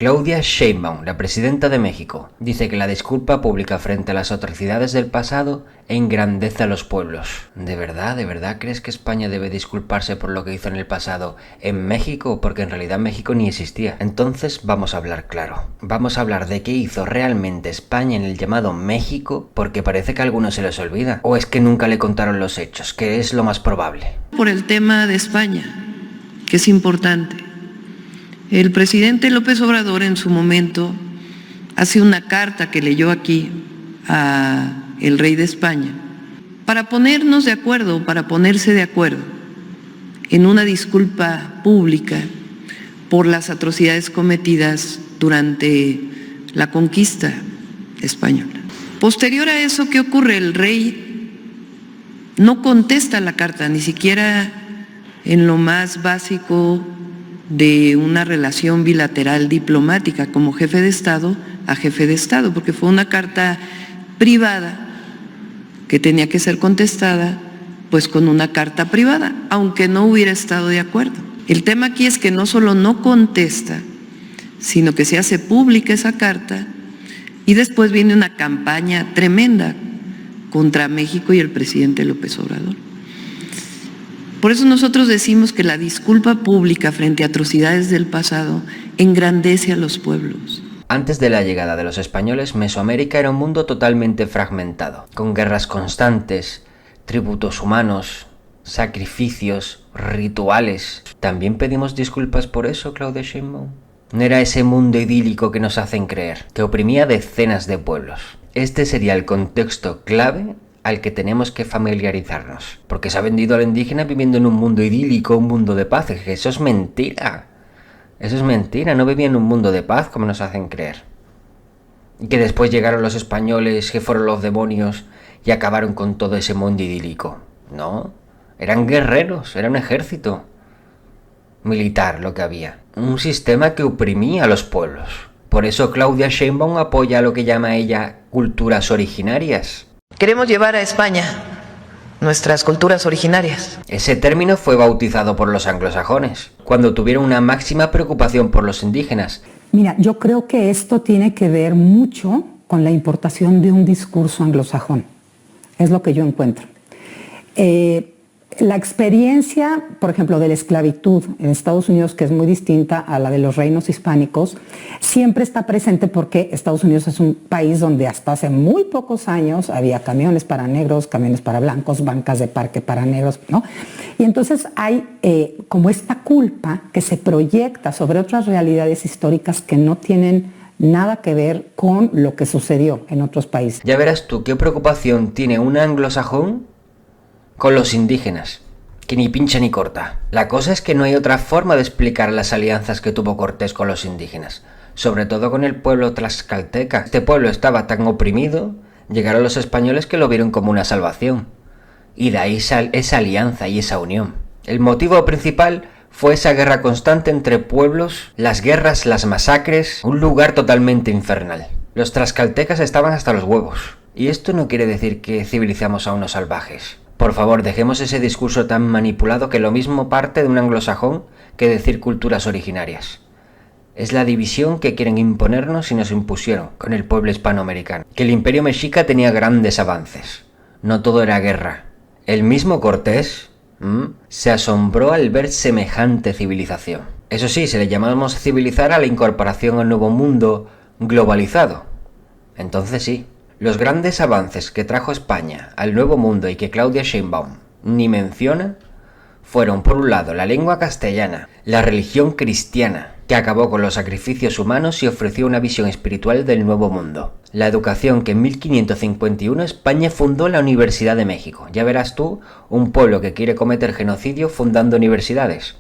Claudia Sheinbaum, la presidenta de México, dice que la disculpa pública frente a las atrocidades del pasado engrandece a los pueblos. ¿De verdad crees que España debe disculparse por lo que hizo en el pasado en México? Porque en realidad México ni existía. Entonces vamos a hablar claro. Vamos a hablar de qué hizo realmente España en el llamado México, porque parece que a algunos se les olvida. ¿O es que nunca le contaron los hechos, que es lo más probable? Por el tema de España, que es importante. El presidente López Obrador en su momento hace una carta que leyó aquí a el rey de España para ponernos de acuerdo, para ponerse de acuerdo en una disculpa pública por las atrocidades cometidas durante la conquista española. Posterior a eso, ¿qué ocurre? El rey no contesta la carta, ni siquiera en lo más básico de una relación bilateral diplomática como jefe de Estado a jefe de Estado, porque fue una carta privada que tenía que ser contestada pues con una carta privada, aunque no hubiera estado de acuerdo. El tema aquí es que no solo no contesta, sino que se hace pública esa carta y después viene una campaña tremenda contra México y el presidente López Obrador. Por eso nosotros decimos que la disculpa pública frente a atrocidades del pasado engrandece a los pueblos. Antes de la llegada de los españoles, Mesoamérica era un mundo totalmente fragmentado, con guerras constantes, tributos humanos, sacrificios, rituales. ¿También pedimos disculpas por eso, Claudia Sheinbaum? No era ese mundo idílico que nos hacen creer, que oprimía decenas de pueblos. Este sería el contexto clave al que tenemos que familiarizarnos, porque se ha vendido al indígena viviendo en un mundo idílico, un mundo de paz. Eso es mentira. Eso es mentira, no vivía en un mundo de paz como nos hacen creer. Y que después llegaron los españoles, que fueron los demonios, y acabaron con todo ese mundo idílico. No, eran guerreros, era un ejército militar lo que había. Un sistema que oprimía a los pueblos. Por eso Claudia Sheinbaum apoya lo que llama ella culturas originarias. Queremos llevar a España nuestras culturas originarias. Ese término fue bautizado por los anglosajones, cuando tuvieron una máxima preocupación por los indígenas. Mira, yo creo que esto tiene que ver mucho con la importación de un discurso anglosajón. Es lo que yo encuentro. La experiencia, por ejemplo, de la esclavitud en Estados Unidos, que es muy distinta a la de los reinos hispánicos, siempre está presente porque Estados Unidos es un país donde hasta hace muy pocos años había camiones para negros, camiones para blancos, bancas de parque para negros, ¿no? Y entonces hay como esta culpa que se proyecta sobre otras realidades históricas que no tienen nada que ver con lo que sucedió en otros países. Ya verás tú qué preocupación tiene un anglosajón con los indígenas, que ni pincha ni corta. La cosa es que no hay otra forma de explicar las alianzas que tuvo Cortés con los indígenas, sobre todo con el pueblo tlaxcalteca. Este pueblo estaba tan oprimido, llegaron los españoles que lo vieron como una salvación. Y de ahí esa alianza y esa unión. El motivo principal fue esa guerra constante entre pueblos, las guerras, las masacres, un lugar totalmente infernal. Los tlaxcaltecas estaban hasta los huevos. Y esto no quiere decir que civilizamos a unos salvajes. Por favor, dejemos ese discurso tan manipulado que lo mismo parte de un anglosajón que decir culturas originarias. Es la división que quieren imponernos y nos impusieron con el pueblo hispanoamericano. Que el imperio mexica tenía grandes avances. No todo era guerra. El mismo Cortés se asombró al ver semejante civilización. Eso sí, se le llamamos civilizar a la incorporación al nuevo mundo globalizado. Entonces sí. Los grandes avances que trajo España al Nuevo Mundo y que Claudia Sheinbaum ni menciona fueron, por un lado, la lengua castellana, la religión cristiana, que acabó con los sacrificios humanos y ofreció una visión espiritual del Nuevo Mundo, la educación, que en 1551 España fundó la Universidad de México. Ya verás tú, un pueblo que quiere cometer genocidio fundando universidades,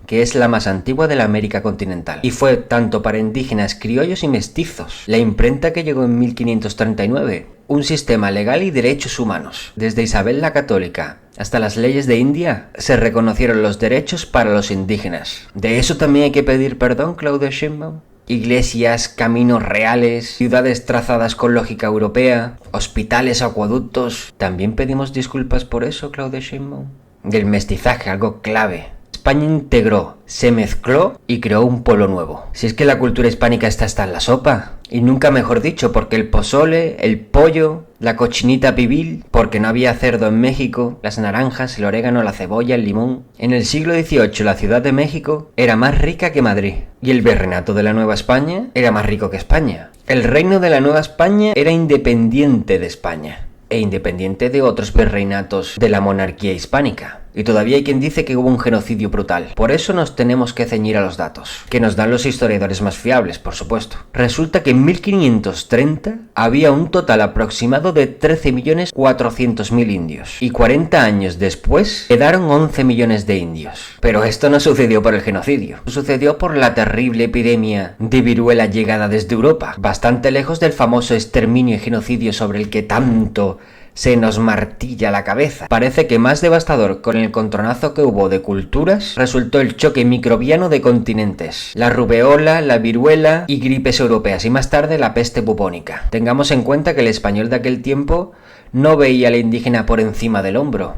que es la más antigua de la América continental, y fue tanto para indígenas, criollos y mestizos. La imprenta, que llegó en 1539, un sistema legal y derechos humanos. Desde Isabel la Católica hasta las leyes de India se reconocieron los derechos para los indígenas. ¿De eso también hay que pedir perdón, Claudia Sheinbaum? Iglesias, caminos reales, ciudades trazadas con lógica europea, hospitales, acueductos. ¿También pedimos disculpas por eso, Claudia Sheinbaum? Del mestizaje, algo clave. España integró, se mezcló y creó un pueblo nuevo. Si es que la cultura hispánica está hasta en la sopa. Y nunca mejor dicho, porque el pozole, el pollo, la cochinita pibil, porque no había cerdo en México, las naranjas, el orégano, la cebolla, el limón. En el siglo XVIII la Ciudad de México era más rica que Madrid. Y el virreinato de la Nueva España era más rico que España. El reino de la Nueva España era independiente de España. E independiente de otros virreinatos de la monarquía hispánica. Y todavía hay quien dice que hubo un genocidio brutal. Por eso nos tenemos que ceñir a los datos, que nos dan los historiadores más fiables, por supuesto. Resulta que en 1530 había un total aproximado de 13.400.000 indios. Y 40 años después quedaron 11 millones de indios. Pero esto no sucedió por el genocidio. Sucedió por la terrible epidemia de viruela llegada desde Europa, bastante lejos del famoso exterminio y genocidio sobre el que tanto se nos martilla la cabeza. Parece que más devastador con el encontronazo que hubo de culturas resultó el choque microbiano de continentes, la rubeola, la viruela y gripes europeas y más tarde la peste bubónica. Tengamos en cuenta que el español de aquel tiempo no veía al indígena por encima del hombro.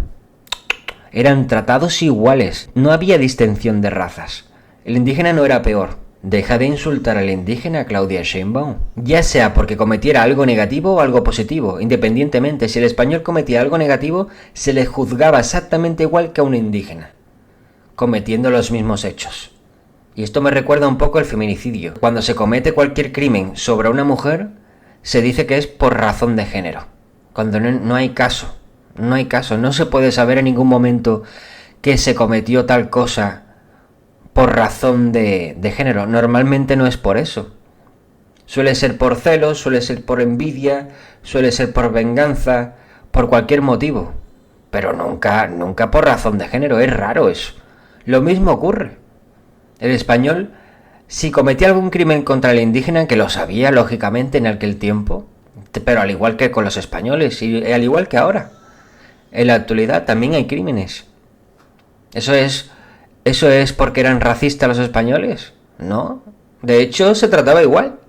Eran tratados iguales, no había distinción de razas. El indígena no era peor. Deja de insultar al indígena, Claudia Sheinbaum. Ya sea porque cometiera algo negativo o algo positivo, independientemente, si el español cometía algo negativo, se le juzgaba exactamente igual que a un indígena, cometiendo los mismos hechos. Y esto me recuerda un poco al feminicidio. Cuando se comete cualquier crimen sobre una mujer, se dice que es por razón de género, cuando no hay caso. No hay caso, no se puede saber en ningún momento que se cometió tal cosa por razón de género. Normalmente no es por eso. Suele ser por celos, suele ser por envidia, suele ser por venganza, por cualquier motivo. Pero nunca por razón de género, es raro eso. Lo mismo ocurre. El español, si cometía algún crimen contra el indígena, que lo sabía lógicamente en aquel tiempo, pero al igual que con los españoles y al igual que ahora, en la actualidad también hay crímenes. ¿Eso es porque eran racistas los españoles? No. De hecho, se trataba igual.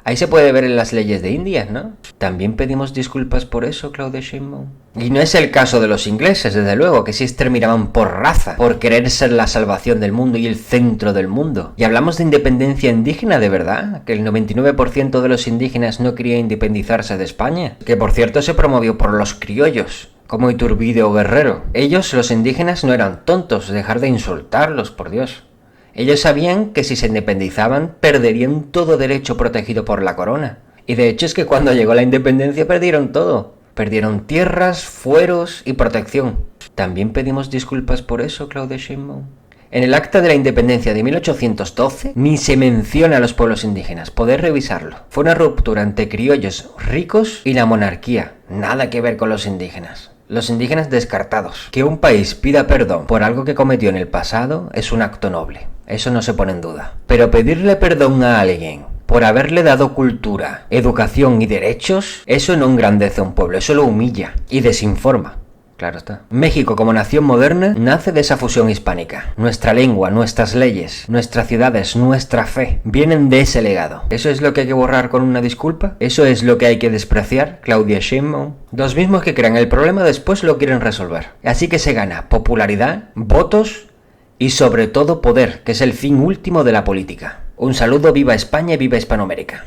Ahí se puede ver en las leyes de India, ¿no? También pedimos disculpas por eso, Claudia Sheinbaum. Y no es el caso de los ingleses, desde luego, que sí exterminaban por raza, por querer ser la salvación del mundo y el centro del mundo. Y hablamos de independencia indígena, ¿de verdad? Que el 99% de los indígenas no quería independizarse de España. Que por cierto se promovió por los criollos, como Iturbide o Guerrero. Ellos, los indígenas, no eran tontos, dejar de insultarlos, por Dios. Ellos sabían que si se independizaban perderían todo derecho protegido por la corona. Y de hecho es que cuando llegó la independencia perdieron todo. Perdieron tierras, fueros y protección. También pedimos disculpas por eso, Claudia Sheinbaum. En el Acta de la Independencia de 1812 ni se menciona a los pueblos indígenas, podéis revisarlo. Fue una ruptura entre criollos ricos y la monarquía, nada que ver con los indígenas. Los indígenas descartados. Que un país pida perdón por algo que cometió en el pasado es un acto noble, eso no se pone en duda. Pero pedirle perdón a alguien por haberle dado cultura, educación y derechos, eso no engrandece a un pueblo, eso lo humilla y desinforma. Claro está. México como nación moderna nace de esa fusión hispánica. Nuestra lengua, nuestras leyes, nuestras ciudades, nuestra fe, vienen de ese legado. ¿Eso es lo que hay que borrar con una disculpa? ¿Eso es lo que hay que despreciar, Claudia Sheinbaum? Los mismos que crean el problema después lo quieren resolver. Así que se gana popularidad, votos y sobre todo poder, que es el fin último de la política. Un saludo, viva España y viva Hispanoamérica.